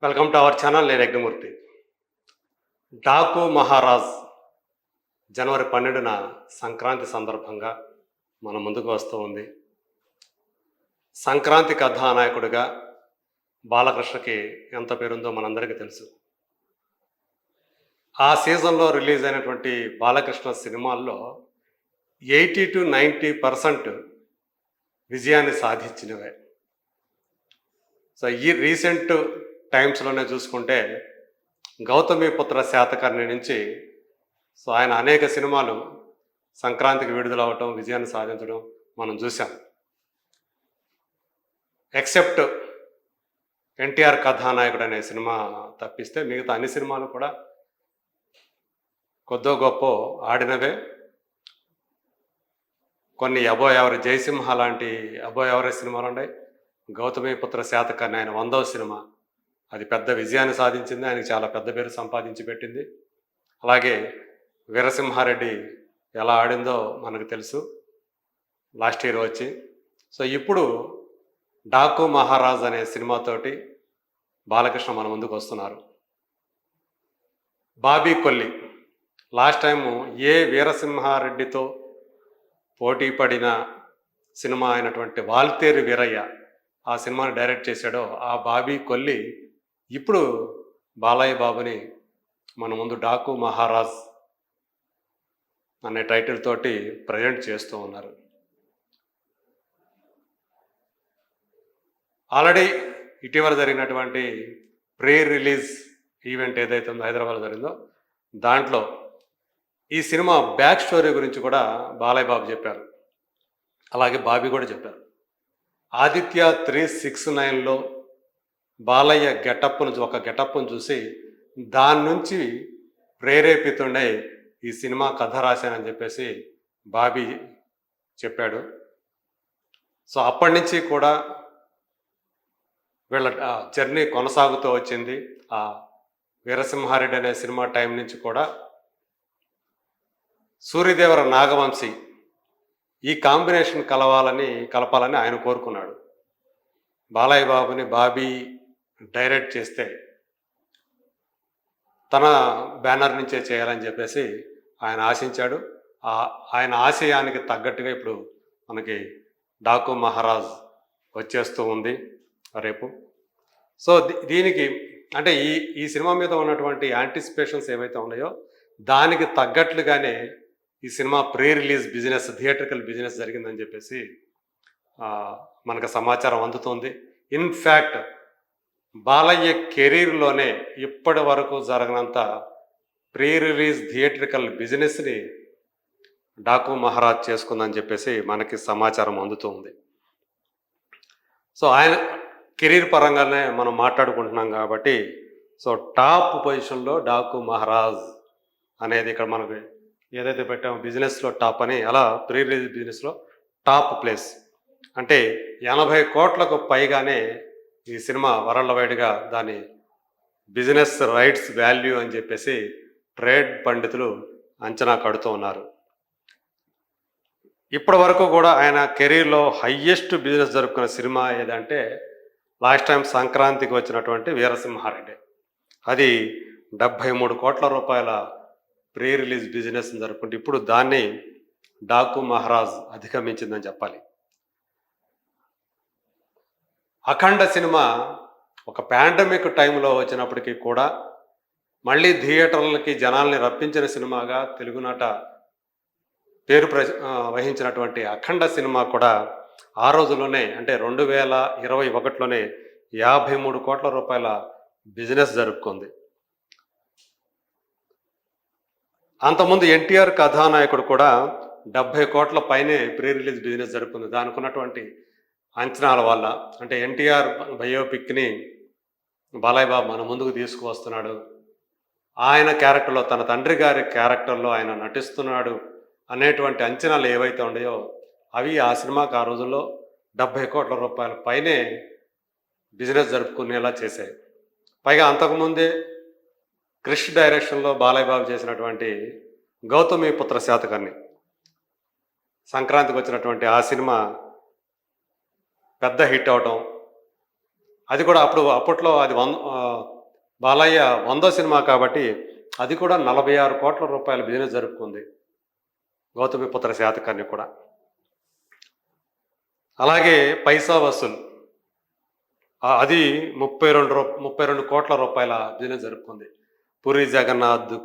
Welcome to our channel. నేను యజ్ఞమూర్తి. డాకు మహారాజ్ జనవరి 12న సంక్రాంతి సందర్భంగా మన ముందుకు వస్తూ ఉంది. సంక్రాంతి కథానాయకుడిగా బాలకృష్ణకి ఎంత పేరుందో మనందరికీ తెలుసు. ఆ సీజన్లో రిలీజ్ అయినటువంటి బాలకృష్ణ సినిమాల్లో 80-90% విజయాన్ని సాధించినవే. సో ఈ రీసెంట్ టైమ్స్లోనే చూసుకుంటే గౌతమిపుత్ర శాతకర్ణి నుంచి ఆయన అనేక సినిమాలు సంక్రాంతికి విడుదలవటం, విజయాన్ని సాధించడం మనం చూసాం. ఎక్సెప్ట్ ఎన్టీఆర్ కథానాయకుడు అనే సినిమా తప్పిస్తే మిగతా అన్ని సినిమాలు కూడా కొద్దో గొప్ప ఆడినవే. కొన్ని అబో యావరేజ్, జయసింహ లాంటి అబో యావరేజ్ సినిమాలు ఉన్నాయి. గౌతమిపుత్ర శాతకర్ణి ఆయన 100వ సినిమా, అది పెద్ద విజయాన్ని సాధించింది, ఆయనకి చాలా పెద్ద పేరు సంపాదించి పెట్టింది. అలాగే వీరసింహారెడ్డి ఎలా ఆడిందో మనకు తెలుసు లాస్ట్ ఇయర్ వచ్చి. సో ఇప్పుడు డాకు మహారాజ్ అనే సినిమాతోటి బాలకృష్ణ మన ముందుకు వస్తున్నారు. బాబీ కొల్లి లాస్ట్ టైము ఏ వీరసింహారెడ్డితో పోటీ పడిన సినిమా అయినటువంటి వాల్తేరు వీరయ్య ఆ సినిమాని డైరెక్ట్ చేశాడో ఆ బాబీ కొల్లి ఇప్పుడు బాలయ్య బాబుని మన ముందు డాకు మహారాజ్ అనే టైటిల్ తోటి ప్రజెంట్ చేస్తూ ఉన్నారు. ఆల్రెడీ ఇటీవల జరిగినటువంటి ప్రీ రిలీజ్ ఈవెంట్ ఏదైతే ఉందో హైదరాబాద్లో జరిగిందో దాంట్లో ఈ సినిమా బ్యాక్ స్టోరీ గురించి కూడా బాలయ్య బాబు చెప్పారు, అలాగే బాబీ కూడా చెప్పారు. ఆదిత్య 369లో బాలయ్య ఒక గెటప్ను చూసి దాని నుంచి ప్రేరేపితుండే ఈ సినిమా కథ రాశానని చెప్పేసి బాబీ చెప్పాడు. సో అప్పటి నుంచి కూడా వీళ్ళ జర్నీ కొనసాగుతూ వచ్చింది. ఆ వీరసింహారెడ్డి అనే సినిమా టైం నుంచి కూడా సూర్యదేవర నాగవంశీ ఈ కాంబినేషన్ కలపాలని ఆయన కోరుకున్నాడు. బాలయ్య బాబుని బాబీ డైరెక్ట్ చేస్తే తన బ్యానర్ నుంచే చేయాలని చెప్పేసి ఆయన ఆశించాడు. ఆయన ఆశయానికి తగ్గట్టుగా ఇప్పుడు మనకి డాకు మహారాజ్ వచ్చేస్తూ ఉంది రేపు. సో దీనికి అంటే ఈ సినిమా మీద ఉన్నటువంటి యాంటిసిపేషన్స్ ఏవైతే ఉన్నాయో దానికి తగ్గట్లుగానే ఈ cinema pre release business, theatrical business జరిగిందని చెప్పేసి మనకు సమాచారం అందుతుంది. ఇన్ఫ్యాక్ట్ బాలయ్య కెరీర్లోనే ఇప్పటి వరకు జరగనంత ప్రీ రిలీజ్ థియేట్రికల్ బిజినెస్ని డాకు మహారాజ్ చేసుకుందని చెప్పేసి మనకి సమాచారం అందుతుంది. సో ఆయన కెరీర్ పరంగానే మనం మాట్లాడుకుంటున్నాం కాబట్టి సో టాప్ పొజిషన్లో డాకు మహారాజ్ అనేది ఇక్కడ మనకి ఏదైతే పెట్టామో బిజినెస్లో టాప్ అని, అలా ప్రీ రిలీజ్ బిజినెస్లో టాప్ ప్లేస్. అంటే 80 కోట్లకు పైగానే ఈ సినిమా వరల్డ్ వైడ్గా దాని బిజినెస్ రైట్స్ వాల్యూ అని చెప్పేసి ట్రేడ్ పండితులు అంచనా కడుతూ ఉన్నారు. ఇప్పటి వరకు కూడా ఆయన కెరీర్లో హయ్యెస్ట్ బిజినెస్ జరుపుకున్న సినిమా ఏదంటే లాస్ట్ టైం సంక్రాంతికి వచ్చినటువంటి వీరసింహారెడ్డి. అది 73 కోట్ల రూపాయల ప్రీ రిలీజ్ బిజినెస్ జరుపుకుంటే ఇప్పుడు దాన్ని డాకు మహారాజ్ అధిగమించిందని చెప్పాలి. అఖండ సినిమా ఒక పాండమిక్ టైంలో వచ్చినప్పటికీ కూడా మళ్ళీ థియేటర్లకి జనాల్ని రప్పించిన సినిమాగా తెలుగునాట పేరు వహించినటువంటి అఖండ సినిమా కూడా ఆ రోజుల్లోనే అంటే 2021లోనే 53 కోట్ల రూపాయల బిజినెస్ జరుపుకుంది. అంతకుముందు ఎన్టీఆర్ కథానాయకుడు కూడా 70 కోట్ల పైనే ప్రీ రిలీజ్ బిజినెస్ జరుపుకుంది. దానికి ఉన్నటువంటి అంచనాల వల్ల, అంటే ఎన్టీఆర్ బయోపిక్ని బాలయ్య బాబు మన ముందుకు తీసుకువస్తున్నాడు, ఆయన క్యారెక్టర్లో తన తండ్రి గారి క్యారెక్టర్లో ఆయన నటిస్తున్నాడు అనేటువంటి అంచనాలు ఏవైతే ఉన్నాయో అవి ఆ సినిమాకి ఆ రోజుల్లో 70 కోట్ల రూపాయల పైనే బిజినెస్ జరుపుకునేలా చేశాయి. పైగా అంతకుముందే క్రిష్ డైరెక్షన్లో బాలయ్య బాబు చేసినటువంటి గౌతమిపుత్ర శాతకర్ణి సంక్రాంతికి వచ్చినటువంటి ఆ సినిమా పెద్ద హిట్ అవటం, అది కూడా అప్పట్లో అది బాలయ్య 100వ సినిమా కాబట్టి అది కూడా 46 కోట్ల రూపాయల బిజినెస్ జరుపుకుంది, గౌతమిపుత్ర శాతకర్ణి కూడా. అలాగే పైసా వసూల్ అది 32 కోట్ల రూపాయల బిజినెస్ జరుపుకుంది, పూరి జగన్నాథ్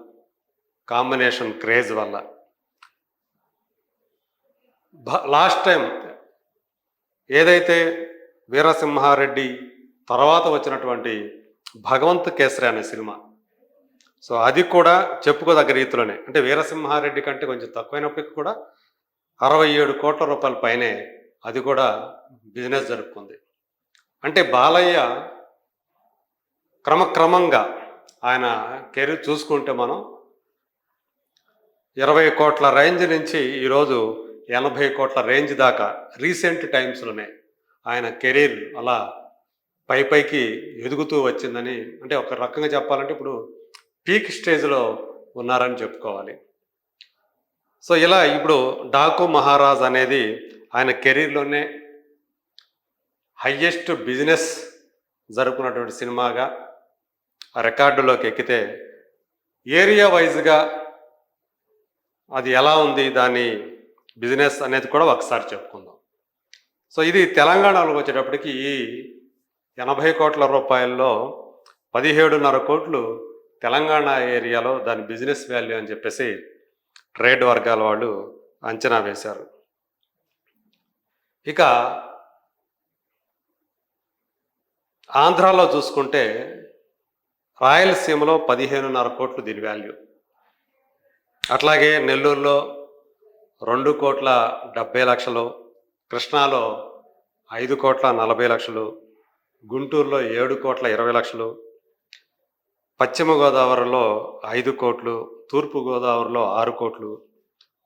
కాంబినేషన్ క్రేజ్ వల్ల. లాస్ట్ టైం ఏదైతే వీరసింహారెడ్డి తర్వాత వచ్చినటువంటి భగవంత్ కేసరి అనే సినిమా, సో అది కూడా చెప్పుకోదగ్గ రీతిలోనే, అంటే వీరసింహారెడ్డి కంటే కొంచెం తక్కువైనప్పటికీ కూడా 67 కోట్ల రూపాయల పైనే అది కూడా బిజినెస్ జరుపుకుంది. అంటే బాలయ్య క్రమక్రమంగా ఆయన కెరీర్ చూసుకుంటే మనం 20 కోట్ల రేంజ్ నుంచి ఈరోజు 80 కోట్ల రేంజ్ దాకా రీసెంట్ టైమ్స్లోనే ఆయన కెరీర్ అలా పైకి ఎదుగుతూ వచ్చిందని, అంటే ఒక రకంగా చెప్పాలంటే ఇప్పుడు పీక్ స్టేజ్లో ఉన్నారని చెప్పుకోవాలి. సో ఇలా ఇప్పుడు డాకు మహారాజ్ అనేది ఆయన కెరీర్లోనే హయ్యెస్ట్ బిజినెస్ జరుపుకున్నటువంటి సినిమాగా రికార్డులోకి ఎక్కితే, ఏరియా వైజ్గా అది ఎలా ఉంది దాని బిజినెస్ అనేది కూడా ఒకసారి చెప్పుకుందాం. సో ఇది తెలంగాణలో వచ్చేటప్పటికి ఈ 80 కోట్ల రూపాయల్లో 17.5 కోట్లు తెలంగాణ ఏరియాలో దాని బిజినెస్ వాల్యూ అని చెప్పేసి ట్రేడ్ వర్గాల వాళ్ళు అంచనా వేశారు. ఇక ఆంధ్రాలో చూసుకుంటే రాయలసీమలో 15.5 కోట్లు దీని వాల్యూ, అట్లాగే నెల్లూరులో 2,70,00,000, కృష్ణాలో 5,40,00,000, గుంటూరులో 7,20,00,000, పశ్చిమ గోదావరిలో 5 కోట్లు, తూర్పు గోదావరిలో 6 కోట్లు,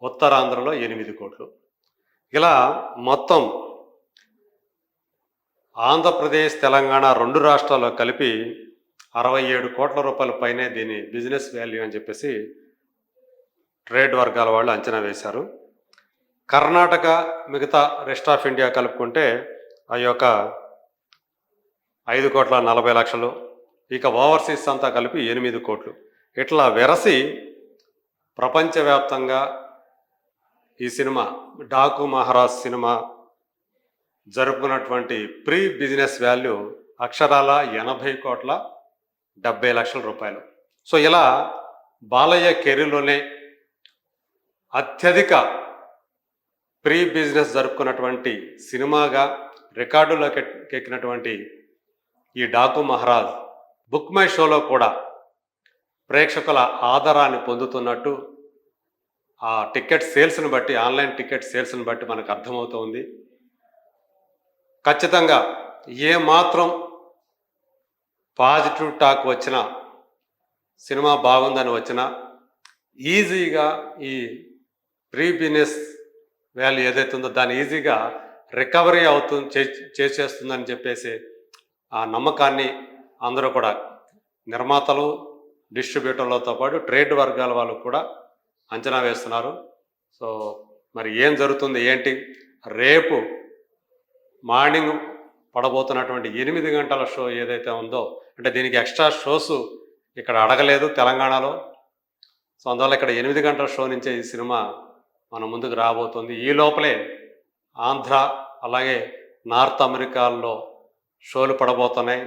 ఉత్తరాంధ్రలో 8 కోట్లు. ఇలా మొత్తం ఆంధ్రప్రదేశ్ తెలంగాణ 2 రాష్ట్రాల్లో కలిపి 67 కోట్ల రూపాయల పైనే దీని బిజినెస్ వాల్యూ అని చెప్పేసి ట్రేడ్ వర్గాల వాళ్ళు అంచనా వేశారు. కర్ణాటక మిగతా రెస్ట్ ఆఫ్ ఇండియా కలుపుకుంటే ఆ యొక్క 5,40,00,000, ఇక ఓవర్సీస్ అంతా కలిపి 8 కోట్లు. ఇట్లా వెరసి ప్రపంచవ్యాప్తంగా ఈ సినిమా డాకు మహారాజ్ సినిమా జరుపుకున్నటువంటి ప్రీ బిజినెస్ వాల్యూ అక్షరాల 80,70,00,000 రూపాయలు. సో ఇలా బాలయ్య కెరీర్లోనే అత్యధిక ప్రీ బిజినెస్ జరుపుకున్నటువంటి సినిమాగా రికార్డులోకి ఎక్కినటువంటి ఈ డాకు మహారాజ్ బుక్ మై షోలో కూడా ప్రేక్షకుల ఆదరాన్ని పొందుతున్నట్టు ఆ టికెట్ సేల్స్ని బట్టి, ఆన్లైన్ టికెట్ సేల్స్ని బట్టి మనకు అర్థమవుతుంది. ఖచ్చితంగా ఏ మాత్రం పాజిటివ్ టాక్ వచ్చినా, సినిమా బాగుందని వచ్చినా ఈజీగా ఈ ప్రీ బిజినెస్ వాల్యూ ఏదైతే ఉందో దాన్ని ఈజీగా రికవరీ చేసేస్తుందని చెప్పేసి ఆ నమ్మకాన్ని అందరూ కూడా నిర్మాతలు, డిస్ట్రిబ్యూటర్లతో పాటు ట్రేడ్ వర్గాల వాళ్ళు కూడా అంచనా వేస్తున్నారు. సో మరి ఏం జరుగుతుంది ఏంటి, రేపు మార్నింగ్ పడబోతున్నటువంటి 8 గంటల షో ఏదైతే ఉందో, అంటే దీనికి ఎక్స్ట్రా షోస్ ఇక్కడ అడగలేదు తెలంగాణలో. సో అందువల్ల ఇక్కడ 8 గంటల షో నుంచే ఈ సినిమా మన ముందుకు రాబోతుంది. ఈ లోపలే ఆంధ్ర అలాగే నార్త్ అమెరికాల్లో షోలు పడబోతున్నాయి.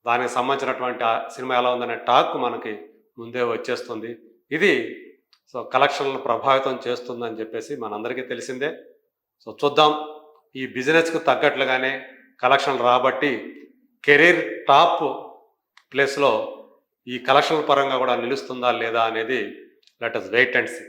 దానికి సంబంధించినటువంటి సినిమా ఎలా ఉందనే టాక్ మనకి ముందే వచ్చేస్తుంది. ఇది సో కలెక్షన్లను ప్రభావితం చేస్తుందని చెప్పేసి మనందరికీ తెలిసిందే. సో చూద్దాం, ఈ బిజినెస్కు తగ్గట్లుగానే కలెక్షన్లు రాబట్టి కెరీర్ టాప్ ప్లేస్లో ఈ కలెక్షన్ల పరంగా కూడా నిలుస్తుందా లేదా అనేది let us wait and see.